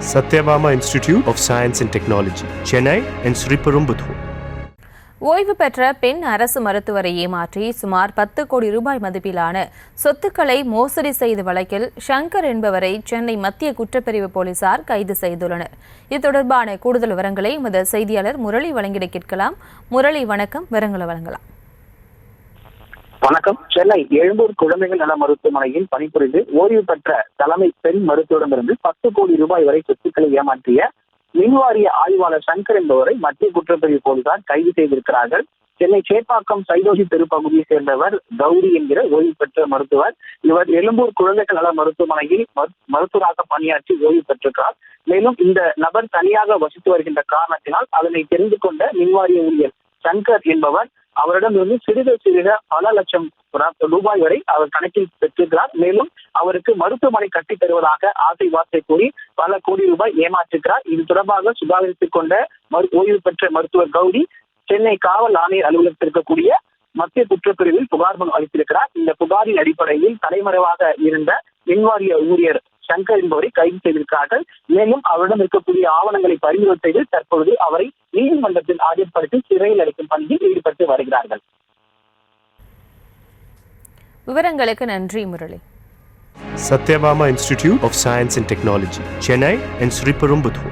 Satyabama Institute of Science and Technology, Chennai and Sriperumbudur. ஓய்வு பெற்ற பெண் அரசு மருத்துவரை ஏமாற்றி சுமார் 10 கோடி ரூபாய் மதிப்பிலான சொத்துக்களை மோசடி செய்த வழக்கில் சங்கர் என்பவரை சென்னை மத்திய குற்றப்பிரிவு போலீசார் கைது செய்துள்ளனர். இது தொடர்பான கூடுதல் விவரங்களை எமது செய்தியாளர் முரளி வழங்கிட கேட்கலாம். முரளி, வணக்கம். விவரங்களை வழங்கலாம். வணக்கம். சென்னை எழும்பூர் குழந்தைகள் நல மருத்துவமனையில் பணிபுரிந்து ஓய்வு பெற்ற தலைமை பெண் மருத்துவரிடமிருந்து 10 கோடி ரூபாய் வரை சொத்துக்களை ஏமாற்றிய மின்வாரிய ஆய்வாளர் சங்கர் என்பவரை மத்திய குற்றப்பிரிவு போலீசார் கைது செய்திருக்கிறார்கள். சென்னை சேப்பாக்கம் சைதோசி தெரு பகுதியை சேர்ந்தவர் கௌரி என்கிற ஓய்வு பெற்ற மருத்துவர். இவர் எழும்பூர் குழந்தைகள் நல மருத்துவமனையில் மருத்துவராக பணியாற்றி ஓய்வு பெற்றிருக்கிறார். மேலும் இந்த நபர் தனியாக வசித்து வருகின்ற காரணத்தினால் அதனை தெரிந்து கொண்ட மின்வாரிய ஊழியர் சங்கர் என்பவர் அவரிடமிருந்து சிறித பல லட்சம் ரூபாய் வரை அவர் கணக்கில் பெற்றிருக்கிறார். மேலும் அவருக்கு மருத்துவமனை கட்டித் தருவதாக ஆசை வார்த்தை கூறி பல கோடி ரூபாய் ஏமாற்றிருக்கிறார். இது தொடர்பாக சுதாரித்துக் கொண்ட ஓய்வு பெற்ற மருத்துவர் கௌரி சென்னை காவல் ஆணையர் அலுவலகத்தில் இருக்கக்கூடிய மத்திய குற்றப்பிரிவில் புகார் மனு அளித்திருக்கிறார். இந்த புகாரின் அடிப்படையில் தலைமறைவாக இருந்த மின்வாரிய ஊழியர் சங்கர் என்பவரை கைது செய்திருக்கிறார்கள். மேலும் அவரிடம் இருக்கக்கூடிய ஆவணங்களை பறிமுதல் செய்து தற்பொழுது அவரை நீதிமன்றத்தில் ஆஜர்படுத்தி சிறையில் அடைக்கும் பணியில் ஈடுபட்டு வருகிறார்கள். விவரங்களுக்கு நன்றி Murali. Satyabama Institute of Science and Technology, Chennai and Sriperumbudur.